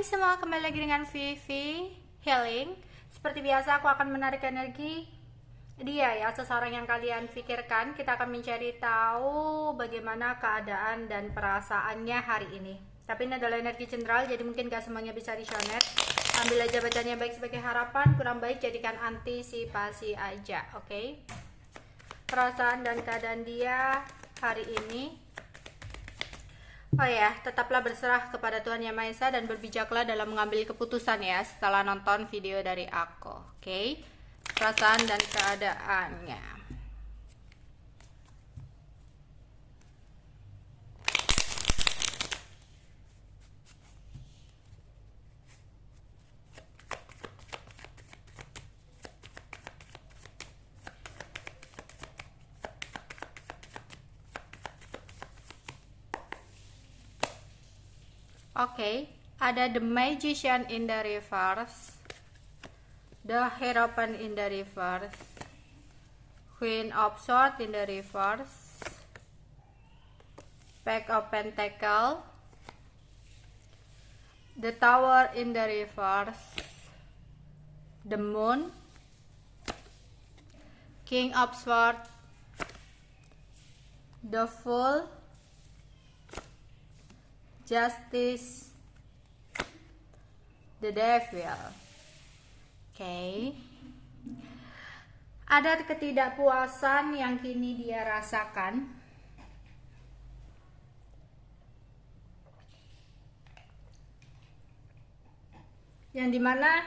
semua, kembali lagi dengan Vivi Healing. Seperti biasa aku akan menarik energi dia ya, seseorang yang kalian pikirkan. Kita akan mencari tahu bagaimana keadaan dan perasaannya hari ini. Tapi ini adalah energi general, jadi mungkin gak semuanya bisa resonate. Ambil aja bacanya baik sebagai harapan, kurang baik jadikan antisipasi aja, oke? Perasaan dan keadaan dia hari ini. Oh ya, tetaplah berserah kepada Tuhan Yang Maha Esa dan berbijaklah dalam mengambil keputusan ya setelah nonton video dari aku. Oke? Perasaan dan keadaannya. Oke, ada The Magician in the reverse, The Hierophant in the reverse, Queen of Swords in the reverse, Pack of Pentacles, The Tower in the reverse, The Moon, King of Swords, The Fool, Justice, The Devil. Oke. Ada ketidakpuasan yang kini dia rasakan. Yang dimana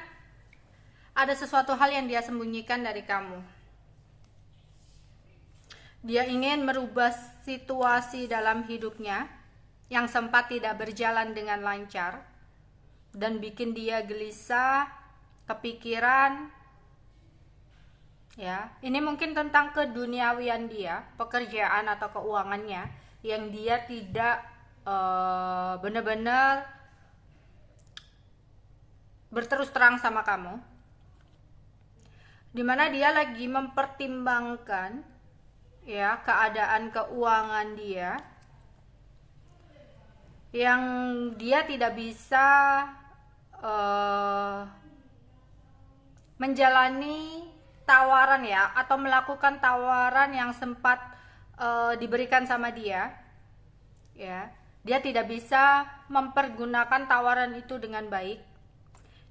ada sesuatu hal yang dia sembunyikan dari kamu. Dia ingin merubah situasi dalam hidupnya yang sempat tidak berjalan dengan lancar dan bikin dia gelisah, kepikiran ya. Ini mungkin tentang keduniawian dia, pekerjaan atau keuangannya yang dia tidak benar-benar berterus terang sama kamu, dimana dia lagi mempertimbangkan ya keadaan keuangan dia yang dia tidak bisa menjalani tawaran ya, atau melakukan tawaran yang sempat diberikan sama dia ya. Dia tidak bisa mempergunakan tawaran itu dengan baik,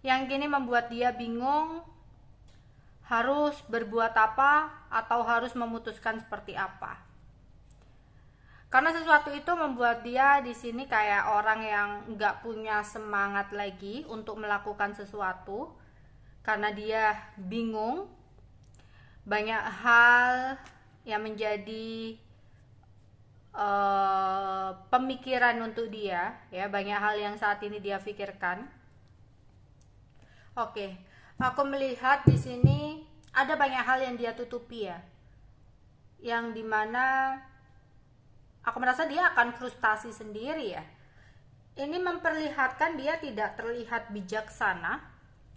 yang kini membuat dia bingung harus berbuat apa atau harus memutuskan seperti apa. Karena sesuatu itu membuat dia di sini kayak orang yang nggak punya semangat lagi untuk melakukan sesuatu, karena dia bingung. Banyak hal yang menjadi pemikiran untuk dia, ya, banyak hal yang saat ini dia pikirkan. Oke, aku melihat di sini ada banyak hal yang dia tutupi ya, yang dimana aku merasa dia akan frustasi sendiri ya. Ini memperlihatkan dia tidak terlihat bijaksana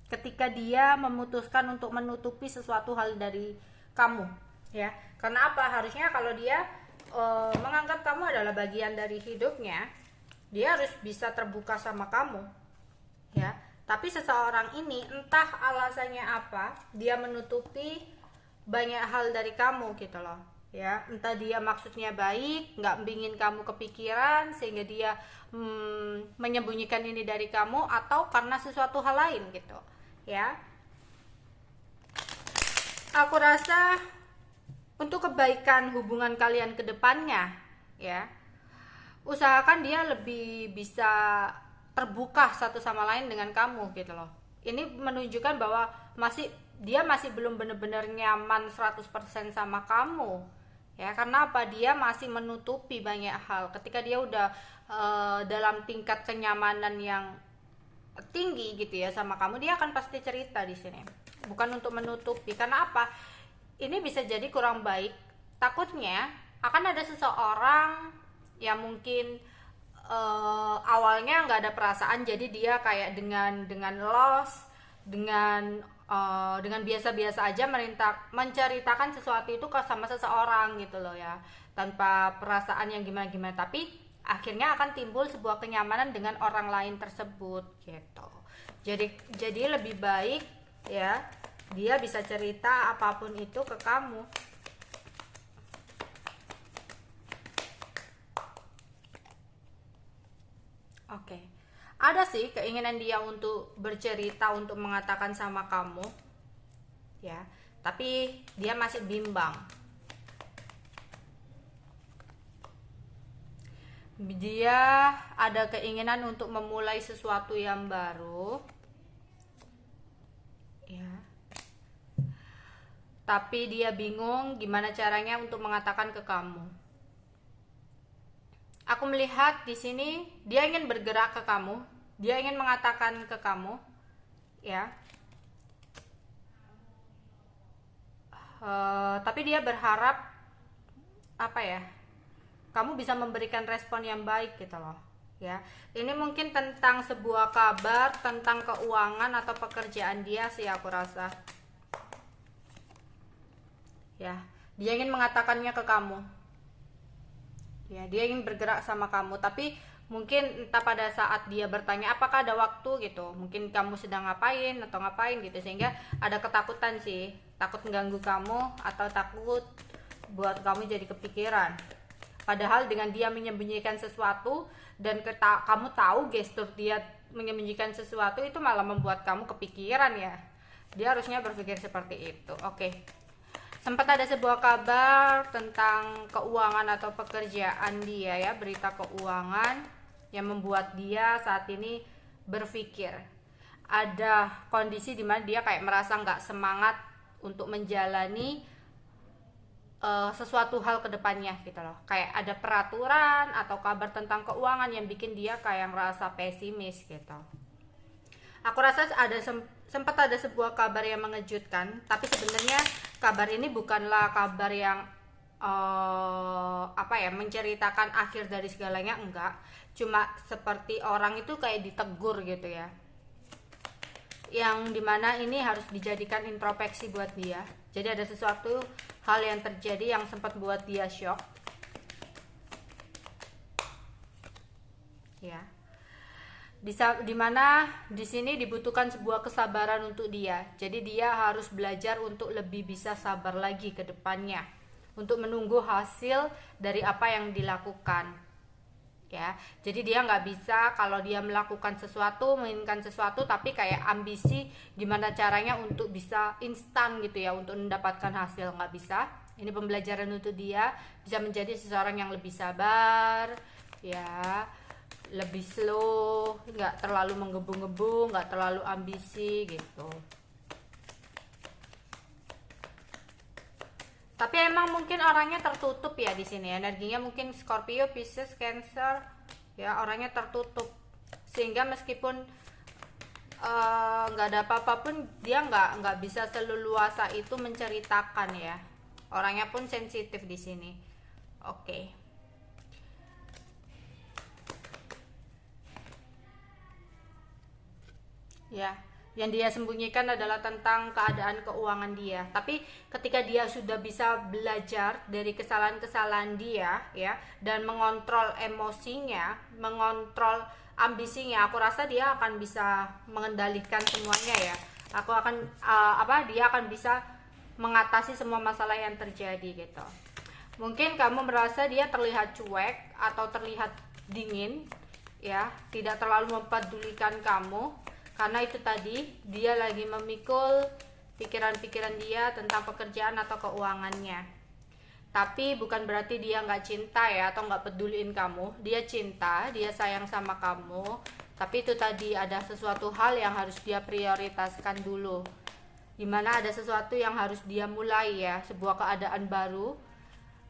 ketika dia memutuskan untuk menutupi sesuatu hal dari kamu ya. Karena apa? Harusnya kalau dia menganggap kamu adalah bagian dari hidupnya, dia harus bisa terbuka sama kamu ya. Tapi seseorang ini entah alasannya apa, dia menutupi banyak hal dari kamu gitu loh ya. Entah dia maksudnya baik, nggak ingin kamu kepikiran sehingga dia menyembunyikan ini dari kamu, atau karena sesuatu hal lain gitu ya. Aku rasa untuk kebaikan hubungan kalian ke depannya ya, usahakan dia lebih bisa terbuka satu sama lain dengan kamu gitu loh. Ini menunjukkan bahwa dia masih belum benar-benar nyaman 100% sama kamu ya. Karena apa? Dia masih menutupi banyak hal. Ketika dia udah dalam tingkat kenyamanan yang tinggi gitu ya sama kamu, dia akan pasti cerita di sini. Bukan untuk menutupi. Karena apa? Ini bisa jadi kurang baik. Takutnya akan ada seseorang yang mungkin awalnya nggak ada perasaan, jadi dia kayak dengan loss, dengan biasa-biasa aja menceritakan sesuatu itu sama seseorang gitu loh ya, tanpa perasaan yang gimana-gimana. Tapi akhirnya akan timbul sebuah kenyamanan dengan orang lain tersebut gitu. Jadi lebih baik ya dia bisa cerita apapun itu ke kamu. Oke. Ada sih keinginan dia untuk bercerita, untuk mengatakan sama kamu. Ya, tapi dia masih bimbang. Dia ada keinginan untuk memulai sesuatu yang baru. Ya. Tapi dia bingung gimana caranya untuk mengatakan ke kamu. Aku melihat di sini dia ingin bergerak ke kamu, dia ingin mengatakan ke kamu, ya. Tapi dia berharap apa ya? Kamu bisa memberikan respon yang baik gitu loh, ya. Ini mungkin tentang sebuah kabar tentang keuangan atau pekerjaan dia sih aku rasa. Ya, dia ingin mengatakannya ke kamu. Ya, dia ingin bergerak sama kamu, tapi mungkin entah pada saat dia bertanya apakah ada waktu gitu, mungkin kamu sedang ngapain atau ngapain gitu, sehingga ada ketakutan sih, takut mengganggu kamu atau takut buat kamu jadi kepikiran. Padahal dengan dia menyembunyikan sesuatu dan kamu tahu gestur dia menyembunyikan sesuatu itu malah membuat kamu kepikiran ya. Dia harusnya berpikir seperti itu. Oke. Sempat ada sebuah kabar tentang keuangan atau pekerjaan dia ya, berita keuangan yang membuat dia saat ini berpikir. Ada kondisi di mana dia kayak merasa nggak semangat untuk menjalani sesuatu hal ke depannya gitu loh. Kayak ada peraturan atau kabar tentang keuangan yang bikin dia kayak merasa pesimis gitu. Aku rasa sempat ada sebuah kabar yang mengejutkan, tapi sebenarnya kabar ini bukanlah kabar yang menceritakan akhir dari segalanya, enggak. Cuma seperti orang itu kayak ditegur gitu ya. Yang dimana ini harus dijadikan introspeksi buat dia. Jadi ada sesuatu hal yang terjadi yang sempat buat dia shock. Ya. Di mana di sini dibutuhkan sebuah kesabaran untuk dia. Jadi dia harus belajar untuk lebih bisa sabar lagi ke depannya, untuk menunggu hasil dari apa yang dilakukan. Ya, jadi dia nggak bisa kalau dia melakukan sesuatu, menginginkan sesuatu, tapi kayak ambisi gimana caranya untuk bisa instan gitu ya, untuk mendapatkan hasil, nggak bisa. Ini pembelajaran untuk dia bisa menjadi seseorang yang lebih sabar, ya. Lebih slow, nggak terlalu menggebu-gebu, nggak terlalu ambisi gitu. Tapi emang mungkin orangnya tertutup ya di sini, energinya mungkin Scorpio, Pisces, Cancer, ya orangnya tertutup, sehingga meskipun nggak ada apa-apa pun dia nggak bisa seleluasa itu menceritakan ya. Orangnya pun sensitif di sini. Oke. Ya, yang dia sembunyikan adalah tentang keadaan keuangan dia. Tapi ketika dia sudah bisa belajar dari kesalahan-kesalahan dia ya, dan mengontrol emosinya, mengontrol ambisinya, aku rasa dia akan bisa mengendalikan semuanya ya. Dia akan bisa mengatasi semua masalah yang terjadi gitu. Mungkin kamu merasa dia terlihat cuek atau terlihat dingin ya, tidak terlalu mempedulikan kamu. Karena itu tadi dia lagi memikul pikiran-pikiran dia tentang pekerjaan atau keuangannya. Tapi bukan berarti dia nggak cinta ya, atau nggak peduliin kamu. Dia cinta, dia sayang sama kamu. Tapi itu tadi ada sesuatu hal yang harus dia prioritaskan dulu. Dimana ada sesuatu yang harus dia mulai ya, sebuah keadaan baru.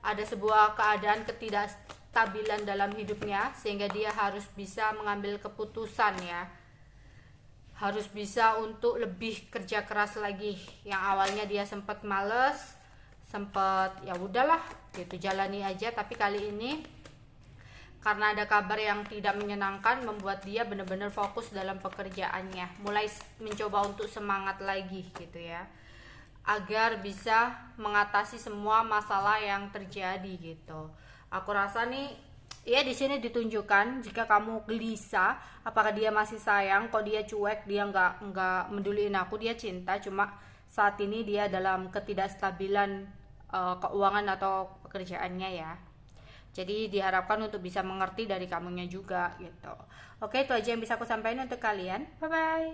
Ada sebuah keadaan ketidakstabilan dalam hidupnya, sehingga dia harus bisa mengambil keputusan ya. Harus bisa untuk lebih kerja keras lagi. Yang awalnya dia sempat males, sempat ya udahlah gitu, jalani aja, tapi kali ini karena ada kabar yang tidak menyenangkan membuat dia benar-benar fokus dalam pekerjaannya, mulai mencoba untuk semangat lagi gitu ya, agar bisa mengatasi semua masalah yang terjadi gitu. Aku rasa nih Ya, di sini ditunjukkan jika kamu gelisah, apakah dia masih sayang, kok dia cuek, dia nggak meduliin aku, dia cinta, cuma saat ini dia dalam ketidakstabilan keuangan atau pekerjaannya ya. Jadi diharapkan untuk bisa mengerti dari kamunya juga gitu. Oke, itu aja yang bisa aku sampaikan untuk kalian. Bye bye.